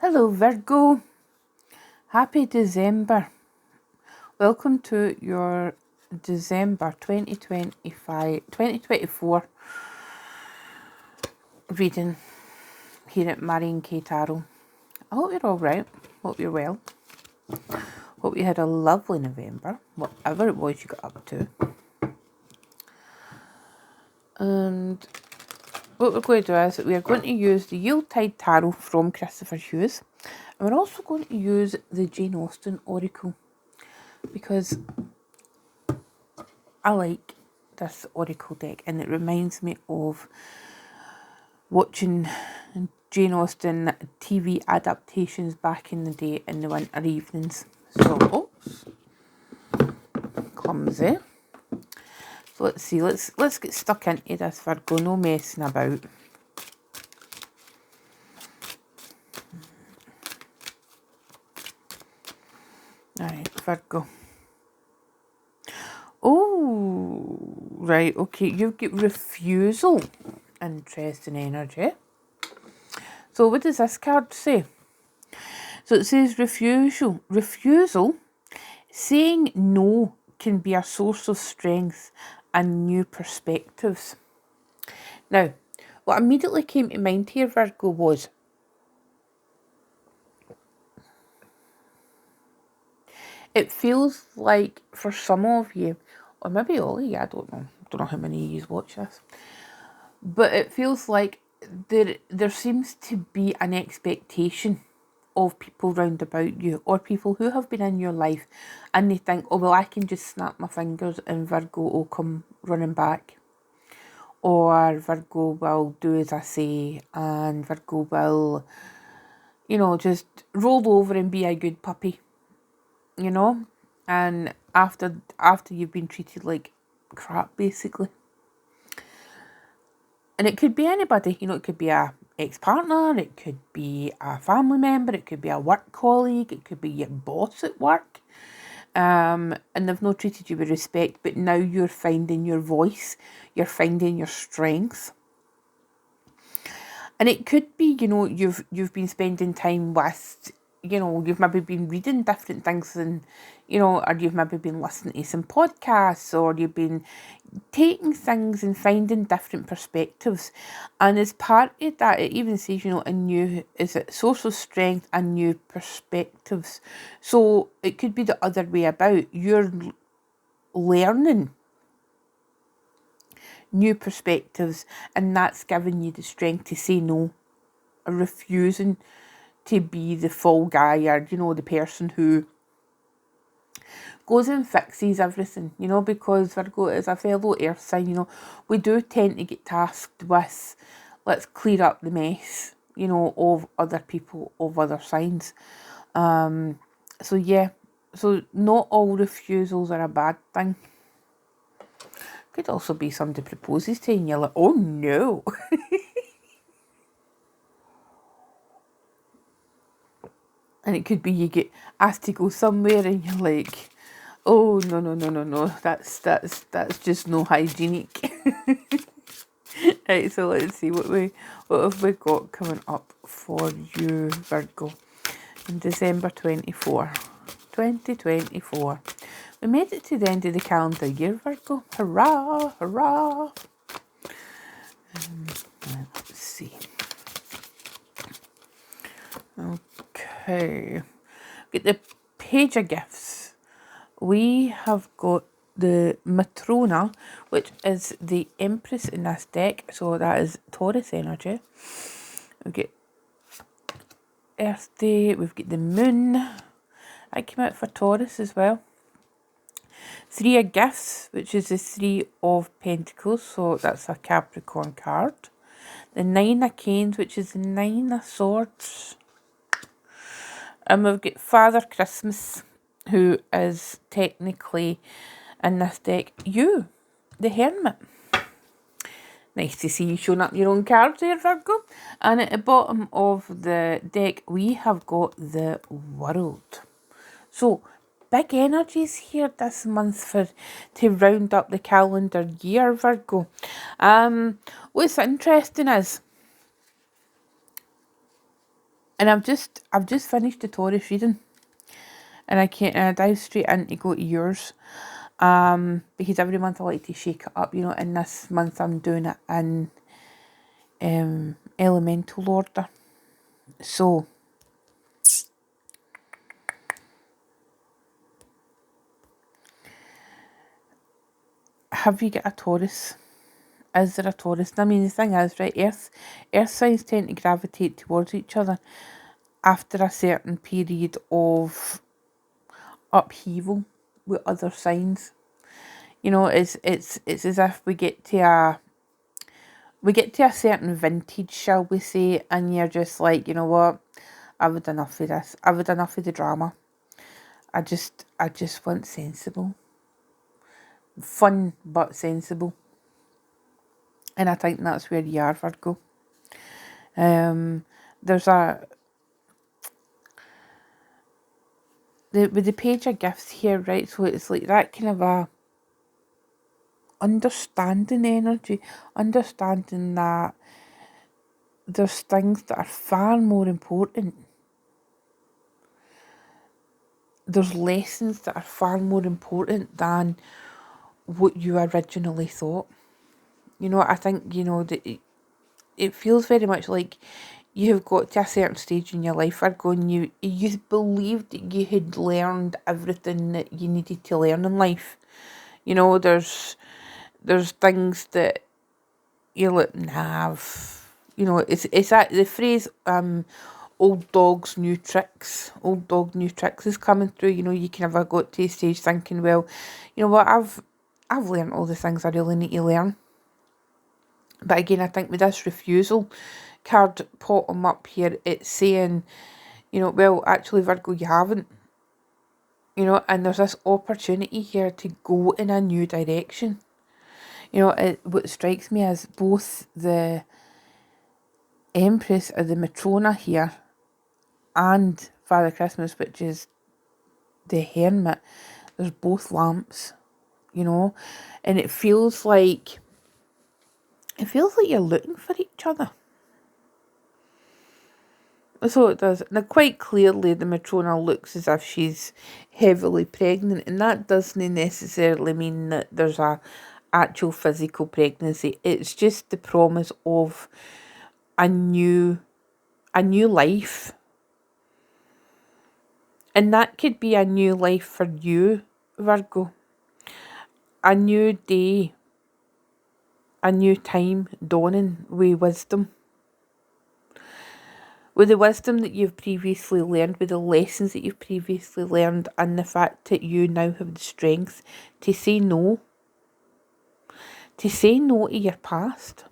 Hello Virgo, happy December. Welcome to your December 2024 reading here at RWS Tarot. I hope you're alright, hope you're well. Hope you had a lovely November, whatever it was you got up to. And what we're going to do is we are going to use the Yuletide Tarot from Christopher Hughes. And we're also going to use the Jane Austen Oracle because I like this Oracle deck and it reminds me of watching Jane Austen TV adaptations back in the day in the winter evenings. So, oops, clumsy. So let's see, let's get stuck into this, Virgo, no messing about. Alright, Virgo. Oh, right, okay, you've got refusal. Interesting energy. So what does this card say? So it says refusal. Refusal, saying no can be a source of strength and new perspectives. Now, what immediately came to mind here, Virgo, was it feels like for some of you, or maybe all of you, I don't know how many of you watch this, but it feels like there seems to be an expectation of people round about you or people who have been in your life and they think, oh, well, I can just snap my fingers and Virgo will come running back. Or Virgo will do as I say and Virgo will, just roll over and be a good puppy, and after you've been treated like crap, basically. And it could be anybody, it could be a ex-partner, it could be a family member, it could be a work colleague, it could be your boss at work, and they've not treated you with respect, but now you're finding your voice, you're finding your strength. And it could be, you've been spending time with, you've maybe been reading different things and, or you've maybe been listening to some podcasts or you've been taking things and finding different perspectives. And as part of that, it even says, a new, is it source of strength and new perspectives. So it could be the other way about. You're learning new perspectives and that's giving you the strength to say no, or refusing to be the fall guy or, the person who goes and fixes everything, because Virgo is a fellow earth sign, we do tend to get tasked with, let's clear up the mess, of other people, of other signs. So yeah, so not all refusals are a bad thing. Could also be somebody proposes to you and you're like, oh no. And it could be you get asked to go somewhere and you're like, oh no, that's just no hygienic. Right, so let's see what have we got coming up for you, Virgo, in December 2024. We made it to the end of the calendar year, Virgo. Hurrah, hurrah. Let's see. Okay. Get the Page of Gifts. We have got the Matrona, which is the Empress in this deck. So that is Taurus energy. We get Earth Day. We've got the Moon. That came out for Taurus as well. Three of Gifts, which is the Three of Pentacles. So that's a Capricorn card. The Nine of Canes, which is the Nine of Swords. And we've got Father Christmas, who is technically in this deck you, the Hermit. Nice to see you showing up your own cards there, Virgo. And at the bottom of the deck, we have got the World. So, big energies here this month to round up the calendar year, Virgo. What's interesting is, And I've just finished the Taurus reading, and I dive straight in to go to yours. Because every month I like to shake it up, you know, and this month I'm doing it in elemental order. So have you got a Taurus? Is there a Taurus? I mean, the thing is, right, Earth signs tend to gravitate towards each other after a certain period of upheaval with other signs. You know, it's as if we get to a certain vintage, shall we say, and you're just like, you know what, I've had enough of this. I've had enough of the drama. I just want sensible. Fun but sensible. And I think that's where you are, Virgo. There's with the page of gifts here, right? So it's like that kind of a understanding energy, understanding that there's things that are far more important. There's lessons that are far more important than what you originally thought. You know, I think, you know, that it feels very much like you have got to a certain stage in your life, Virgo, and you believed that you had learned everything that you needed to learn in life. You know, there's things that you're like, nah, you know, it's that the phrase old dogs new tricks. Old dog new tricks is coming through. You know, you can have got to a stage thinking, well, you know what, I've learned all the things I really need to learn. But again, I think with this refusal card bottom up here, it's saying, you know, well, actually, Virgo, you haven't. You know, and there's this opportunity here to go in a new direction. You know, what strikes me as both the Empress or the Matrona here and Father Christmas, which is the Hermit, there's both lamps, you know, and it feels like you're looking for each other. So it does. Now, quite clearly, the Matrona looks as if she's heavily pregnant, and that doesn't necessarily mean that there's a actual physical pregnancy. It's just the promise of a new life. And that could be a new life for you, Virgo. A new day, a new time dawning with wisdom. With the wisdom that you've previously learned, with the lessons that you've previously learned, and the fact that you now have the strength to say no. To say no to your past.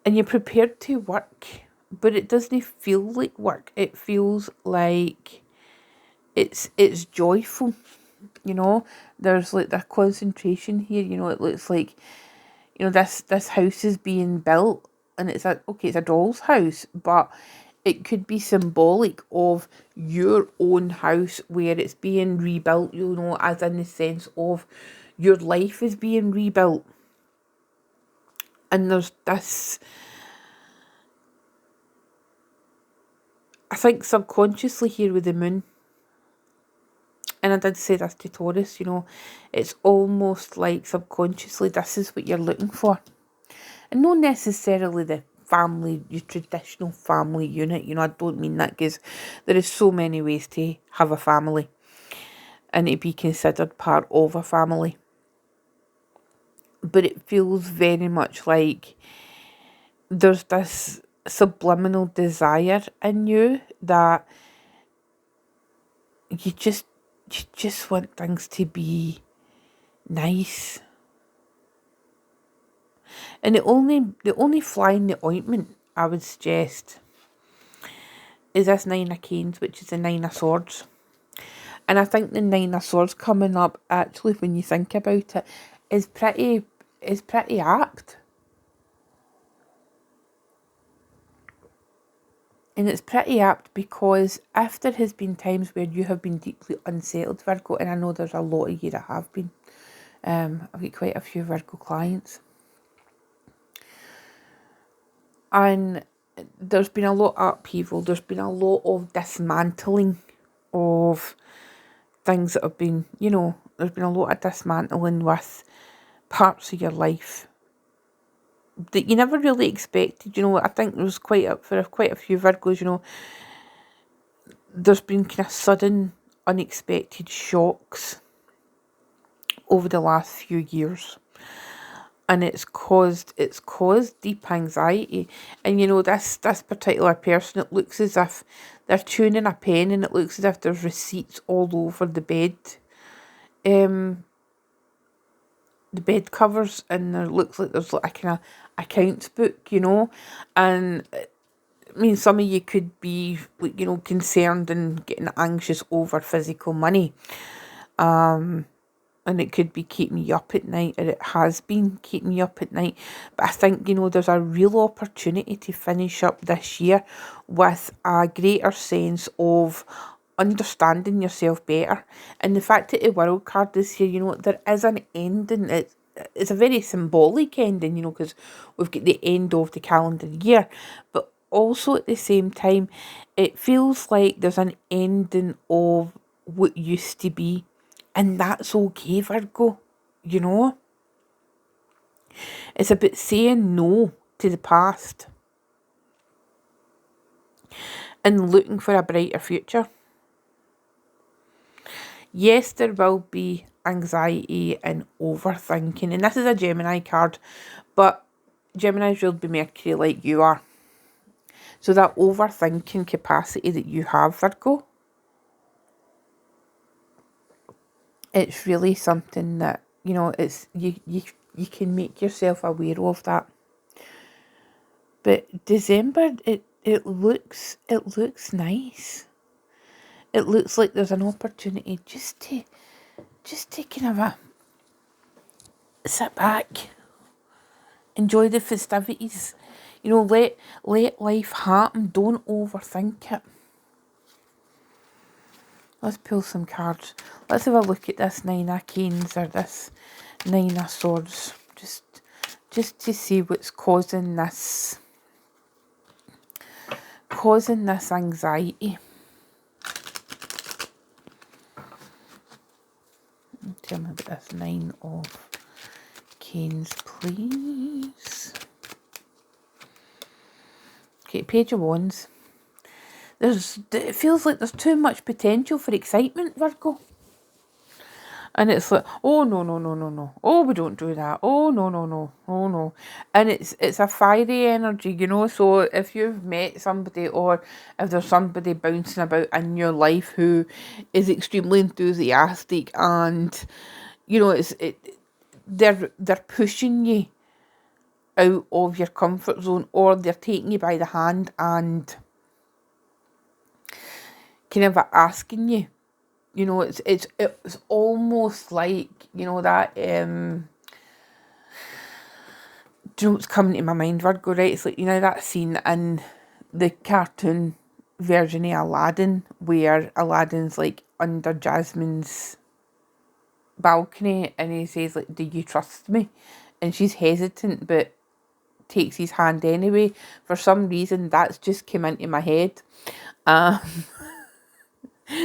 And you're prepared to work, but it doesn't feel like work. It feels like it's joyful, you know. There's like that concentration here, you know. It looks like, you know, this house is being built, and it's a doll's house, but it could be symbolic of your own house where it's being rebuilt, you know, as in the sense of your life is being rebuilt. And there's this, I think, subconsciously here with the moon, and I did say this to Taurus, you know, it's almost like subconsciously this is what you're looking for. And not necessarily the family, your traditional family unit, you know, I don't mean that, because there is so many ways to have a family and to be considered part of a family. But it feels very much like there's this subliminal desire in you that you just want things to be nice. And the only fly in the ointment I would suggest is this Nine of Canes, which is the Nine of Swords. And I think the Nine of Swords coming up, actually, when you think about it, is pretty apt. And it's pretty apt because if there has been times where you have been deeply unsettled, Virgo, and I know there's a lot of you that have been, I've got quite a few Virgo clients. And there's been a lot of upheaval. There's been a lot of dismantling of things that have been, you know, there's been a lot of dismantling with parts of your life that you never really expected. You know, I think there was quite a few Virgos, you know, there's been kind of sudden, unexpected shocks over the last few years. And it's caused deep anxiety. And you know, this particular person, it looks as if they're tuning a pen, and it looks as if there's receipts all over the bed. The bed covers, and there looks like there's like a kind of accounts book, you know. And I mean, some of you could be, you know, concerned and getting anxious over physical money. And it could be keeping you up at night, or it has been keeping you up at night. But I think, you know, there's a real opportunity to finish up this year with a greater sense of understanding yourself better. And the fact that the World card this year, you know, there is an ending. It's a very symbolic ending, you know, because we've got the end of the calendar year. But also at the same time, it feels like there's an ending of what used to be. And that's okay, Virgo, you know. It's about saying no to the past and looking for a brighter future. Yes, there will be anxiety and overthinking. And this is a Gemini card, but Geminis will be Mercury like you are. So that overthinking capacity that you have, Virgo, it's really something that, you know, it's you can make yourself aware of that. But December, it looks nice. It looks like there's an opportunity just to kind of sit back, enjoy the festivities, you know, let life happen. Don't overthink it. Let's pull some cards. Let's have a look at this Nine of Canes or this Nine of Swords. Just to see what's causing this anxiety. Tell me about this Nine of Canes, please. Okay, Page of Wands. It feels like there's too much potential for excitement, Virgo. And it's like, oh, no. Oh, we don't do that. Oh, no. Oh, no. And it's a fiery energy, you know. So if you've met somebody, or if there's somebody bouncing about in your life who is extremely enthusiastic, and, you know, they're pushing you out of your comfort zone, or they're taking you by the hand and kind of asking you, you know, it's almost like, you know, that do you know what's coming to my mind, Virgo, right? It's like, you know, that scene in the cartoon version of Aladdin where Aladdin's like under Jasmine's balcony and he says like, do you trust me? And she's hesitant but takes his hand anyway. For some reason that's just came into my head.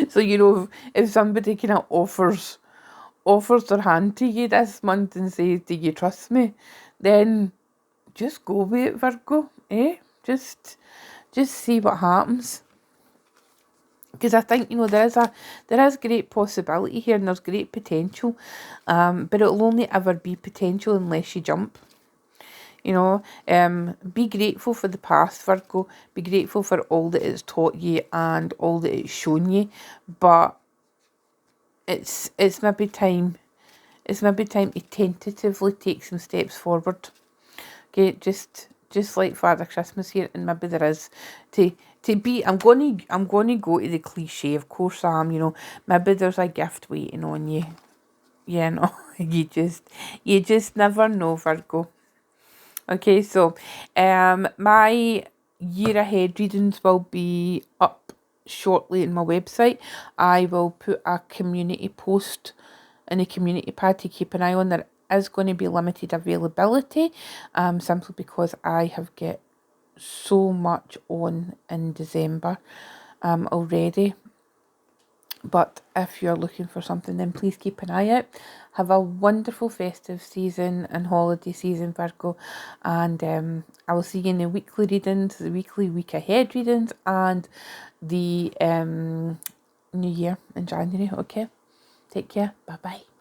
So, you know, if somebody kind of offers their hand to you this month and says, do you trust me? Then just go with it, Virgo, eh? Just see what happens. Because I think, you know, there is great possibility here and there's great potential. But it'll only ever be potential unless you jump. You know, be grateful for the past, Virgo. Be grateful for all that it's taught you and all that it's shown you. But it's maybe time. It's maybe time to tentatively take some steps forward. Okay, just like Father Christmas here, and maybe there is to be. I'm gonna go to the cliche. Of course I am. You know, maybe there's a gift waiting on you. You know, you just never know, Virgo. Okay, so my year ahead readings will be up shortly on my website. I will put a community post in the community pad to keep an eye on. There is going to be limited availability, simply because I have got so much on in December already. But if you're looking for something, then please keep an eye out. Have a wonderful festive season and holiday season, Virgo. And I will see you in the weekly readings, the weekly week ahead readings, and the New Year in January. Okay? Take care. Bye-bye.